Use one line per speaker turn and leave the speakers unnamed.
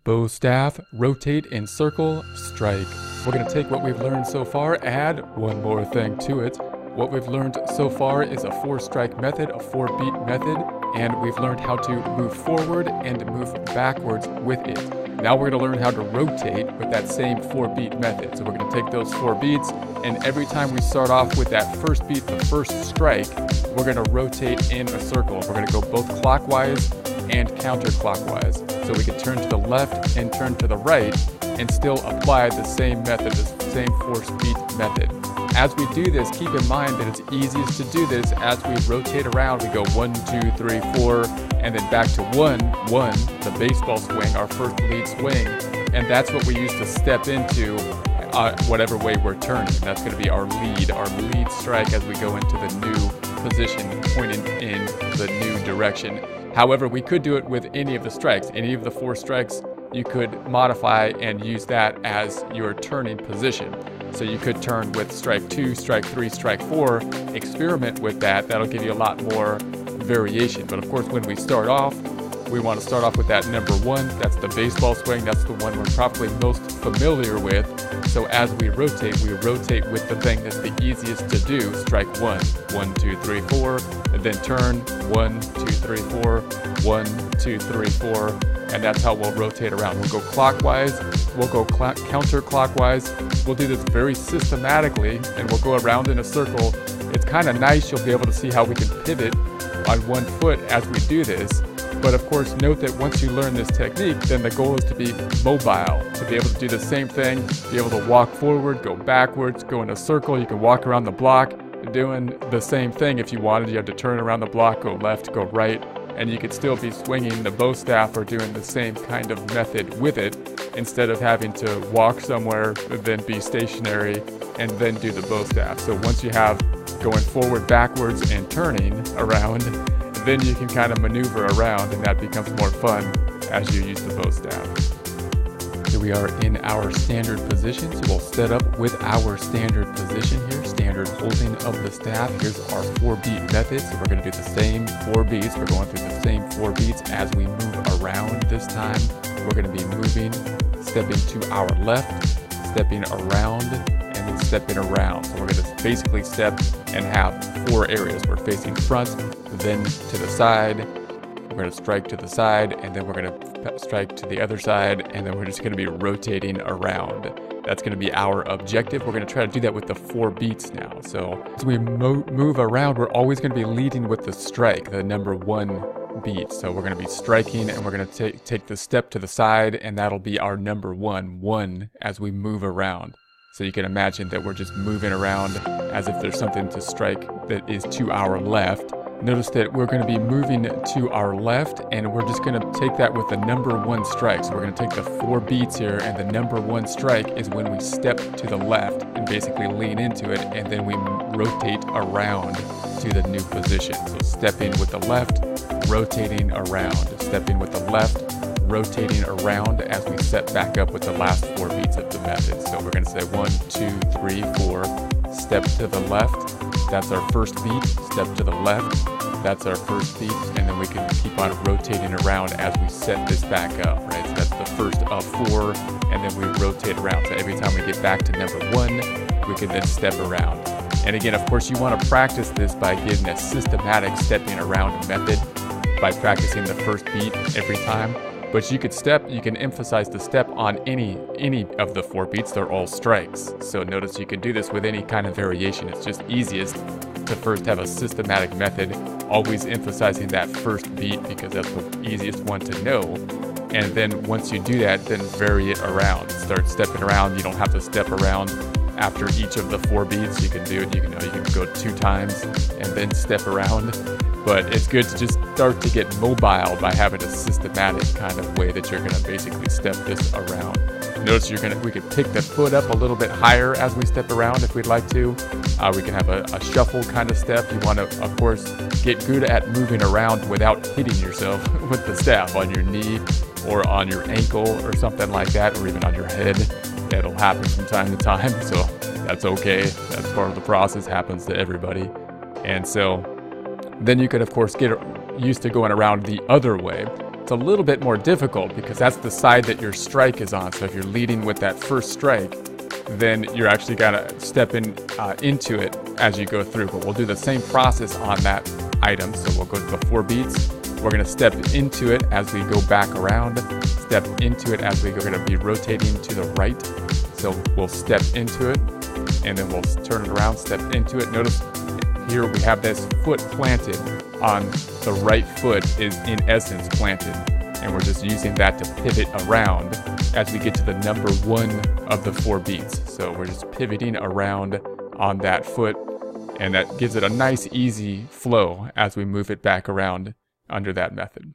Bow staff, rotate in circle, strike. We're going to take what we've learned so far, add one more thing to it. What we've learned so far is a 4-strike method, a 4-beat method, and we've learned how to move forward and move backwards with it. Now we're going to learn how to rotate with that same 4-beat method. So we're going to take those 4 beats, and every time we start off with that first beat, the first strike, we're going to rotate in a circle. We're going to go both clockwise and counterclockwise. So we can turn to the left and turn to the right and still apply the same method, the same 4-beat method. As we do this, keep in mind that it's easiest to do this as we rotate around. We go 1, 2, 3, 4, and then back to 1, 1, the baseball swing, our first lead swing, and that's what we use to step into whatever way we're turning. That's going to be our lead strike as we go into the new position, pointing in the new direction. However, we could do it with any of the strikes. Any of the 4 strikes, you could modify and use that as your turning position. So you could turn with strike 2, strike 3, strike 4, experiment with that. That'll give you a lot more variation. But of course, when we start off, we want to start off with that number 1. That's the baseball swing. That's the one we're probably most familiar with. So as we rotate with the thing that's the easiest to do. Strike 1, 1, 2, 3, 4, and then turn 1, 2, 3, 4, 1, 2, 3, 4, and that's how we'll rotate around. We'll go clockwise, we'll go counterclockwise. We'll do this very systematically, and we'll go around in a circle. It's kind of nice. You'll be able to see how we can pivot on one foot as we do this. But of course, note that once you learn this technique, then the goal is to be mobile, to be able to do the same thing, be able to walk forward, go backwards, go in a circle. You can walk around the block doing the same thing if you wanted. You have to turn around the block, go left, go right, and you could still be swinging the bow staff or doing the same kind of method with it instead of having to walk somewhere, then be stationary, and then do the bow staff. So once you have going forward, backwards, and turning around, then you can kind of maneuver around, and that becomes more fun as you use the bow staff. Here we are in our standard position, so we'll set up with our standard position here, standard holding of the staff. Here's our 4-beat method, so we're going to do the same 4 beats. We're going through the same 4 beats as we move around this time. We're going to be moving, stepping to our left, stepping around, and then stepping around. So we're going to basically step and have 4 areas. We're facing front, then to the side, we're going to strike to the side, and then we're going to strike to the other side, and then we're just going to be rotating around. That's going to be our objective. We're going to try to do that with the 4 beats now. So as we move around, we're always going to be leading with the strike, the number 1 beat. So we're going to be striking, and we're going to take the step to the side, and that'll be our number 1 as we move around. So you can imagine that we're just moving around as if there's something to strike that is to our left. Notice that we're going to be moving to our left, and we're just going to take that with the number 1 strike. So we're going to take the 4 beats here, and the number 1 strike is when we step to the left and basically lean into it, and then we rotate around to the new position. So stepping with the left, rotating around, stepping with the left, rotating around as we set back up with the last 4 beats of the method. So we're going to say 1, 2, 3, 4, step to the left. That's our first beat. Step to the left. That's our first beat. And then we can keep on rotating around as we set this back up, right? So that's the first of 4, and then we rotate around. So every time we get back to number 1, we can then step around. And again, of course, you want to practice this by getting a systematic stepping around method by practicing the first beat every time. But you can emphasize the step on any of the 4 beats. They're all strikes. So notice you can do this with any kind of variation. It's just easiest to first have a systematic method, always emphasizing that first beat because that's the easiest one to know. And then once you do that, then vary it around. Start stepping around. You don't have to step around after each of the 4 beats. You can do it. You can go 2 times and then step around. But it's good to just start to get mobile by having a systematic kind of way that you're going to basically step this around. Notice we can pick the foot up a little bit higher as we step around if we'd like to. We can have a shuffle kind of step. You want to, of course, get good at moving around without hitting yourself with the staff on your knee or on your ankle or something like that, or even on your head. It'll happen from time to time, so that's okay. That's part of the process, happens to everybody. And so then you could, of course, get used to going around the other way. It's a little bit more difficult because that's the side that your strike is on. So if you're leading with that first strike, then you're actually gotta step into it as you go through. But we'll do the same process on that item. So we'll go to the 4 beats. We're gonna step into it as we go back around, step into it as we're gonna be rotating to the right. So we'll step into it and then we'll turn it around, step into it. Notice here we have this foot planted on the right foot is in essence planted. And we're just using that to pivot around as we get to the number 1 of the 4 beats. So we're just pivoting around on that foot, and that gives it a nice easy flow as we move it back around under that method.